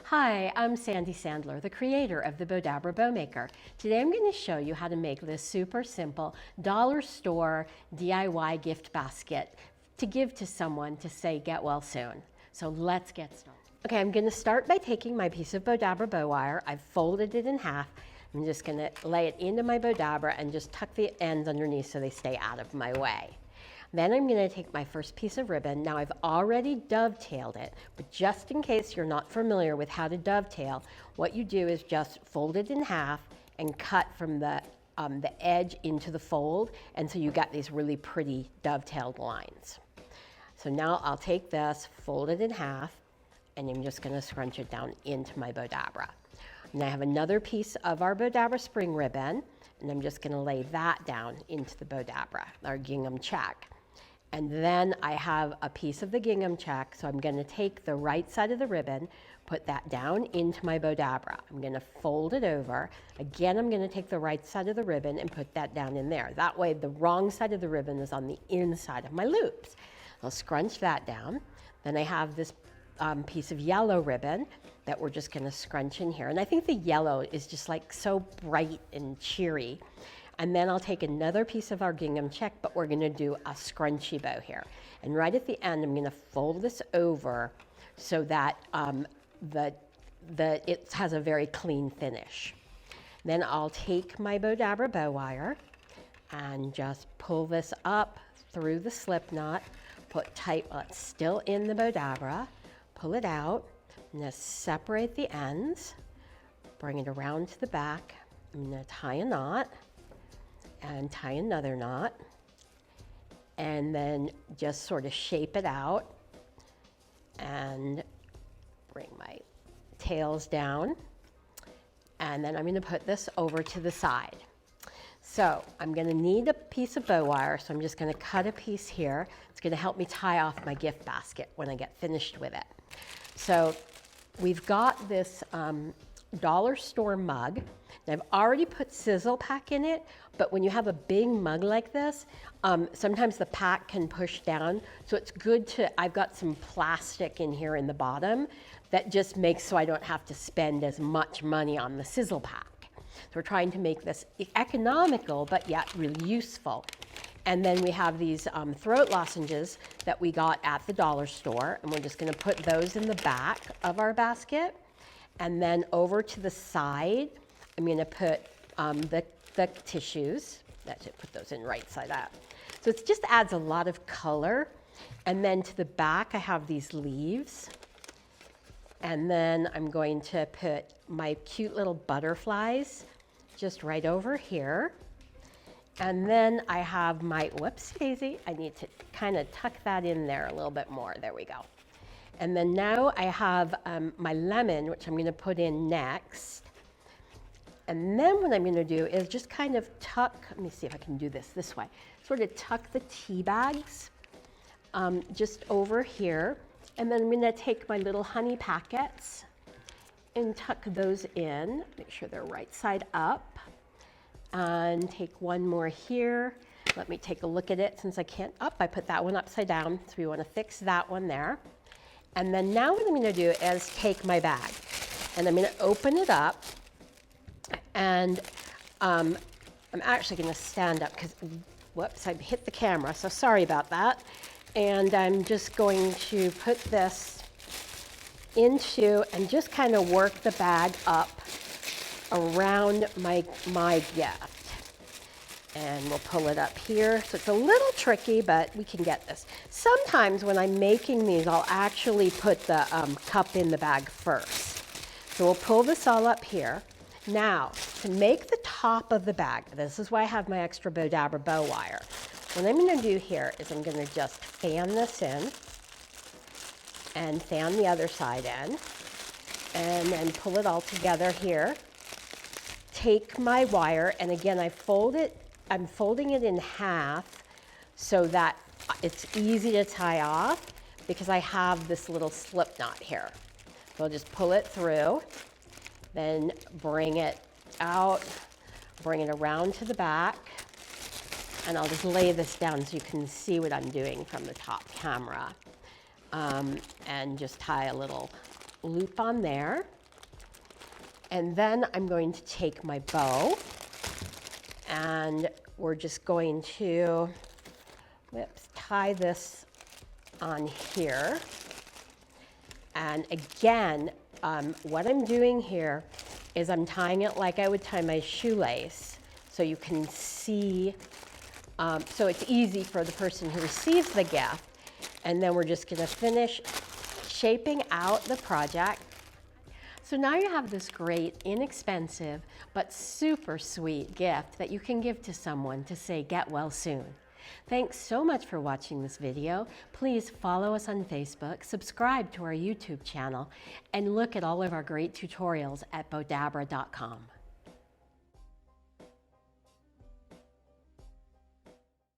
Hi, I'm Sandy Sandler, the creator of the Bowdabra Bowmaker. Today I'm going to show you how to make this super simple dollar store DIY gift basket to give to someone to say get well soon. So let's get started. Okay, I'm going to start by taking my piece of Bowdabra bow wire. I've folded it in half. I'm just going to lay it into my Bowdabra and just tuck the ends underneath so they stay out of my way. Then I'm going to take my first piece of ribbon. Now I've already dovetailed it, but just in case you're not familiar with how to dovetail, what you do is just fold it in half and cut from the edge into the fold, and so you got these really pretty dovetailed lines. So now I'll take this, fold it in half, and I'm just going to scrunch it down into my Bowdabra. And I have another piece of our Bowdabra Spring Ribbon, and I'm just going to lay that down into the Bowdabra, our gingham check. And then I have a piece of the gingham check, so I'm going to take the right side of the ribbon, put that down into my Bowdabra. I'm going to fold it over. Again, I'm going to take the right side of the ribbon and put that down in there. That way the wrong side of the ribbon is on the inside of my loops. I'll scrunch that down. Then I have this piece of yellow ribbon that we're just going to scrunch in here. And I think the yellow is just like so bright and cheery. And then I'll take another piece of our gingham check, but we're going to do a scrunchy bow here. And right at the end, I'm going to fold this over so that it has a very clean finish. Then I'll take my Bowdabra bow wire and just pull this up through the slipknot, put tight while it's still in the Bowdabra, pull it out, I'm going to separate the ends, bring it around to the back. I'm going to tie a knot and tie another knot, and then just sort of shape it out and bring my tails down, and then I'm going to put this over to the side. So I'm going to need a piece of bow wire, so I'm just going to cut a piece here. It's going to help me tie off my gift basket when I get finished with it. So we've got this dollar store mug. And I've already put sizzle pack in it, but when you have a big mug like this, sometimes the pack can push down. So it's good to, I've got some plastic in here in the bottom that just makes so I don't have to spend as much money on the sizzle pack. So we're trying to make this economical, but yet really useful. And then we have these throat lozenges that we got at the dollar store, and we're just going to put those in the back of our basket. And then over to the side, I'm going to put the tissues. That's it, put those in right side up. So it just adds a lot of color. And then to the back, I have these leaves. And then I'm going to put my cute little butterflies just right over here. And then I have my, whoops daisy, I need to kind of tuck that in there a little bit more. There we go. And then now I have my lemon, which I'm going to put in next. And then what I'm going to do is just kind of tuck, let me see if I can do this way, sort of tuck the tea bags just over here. And then I'm going to take my little honey packets and tuck those in, make sure they're right side up. And take one more here. Let me take a look at it since I can't, I put that one upside down, so we want to fix that one there. And then now what I'm going to do is take my bag and I'm going to open it up, and I'm actually going to stand up because, whoops, I hit the camera, so sorry about that. And I'm just going to put this into and just kind of work the bag up around my gift. And we'll pull it up here. So it's a little tricky, but we can get this. Sometimes when I'm making these, I'll actually put the cup in the bag first. So we'll pull this all up here. Now, to make the top of the bag, this is why I have my extra Bowdabra bow wire. What I'm going to do here is I'm going to just fan this in and fan the other side in, and then pull it all together here. Take my wire, and again, I'm folding it in half so that it's easy to tie off because I have this little slip knot here. So I'll just pull it through, then bring it out, bring it around to the back, and I'll just lay this down so you can see what I'm doing from the top camera. And just tie a little loop on there. And then I'm going to take my bow and we're just going to tie this on here. And again, what I'm doing here is I'm tying it like I would tie my shoelace, so you can see, so it's easy for the person who receives the gift. And then we're just gonna finish shaping out the project. So now you have this great, inexpensive, but super sweet gift that you can give to someone to say, get well soon. Thanks so much for watching this video. Please follow us on Facebook, subscribe to our YouTube channel, and look at all of our great tutorials at bowdabra.com.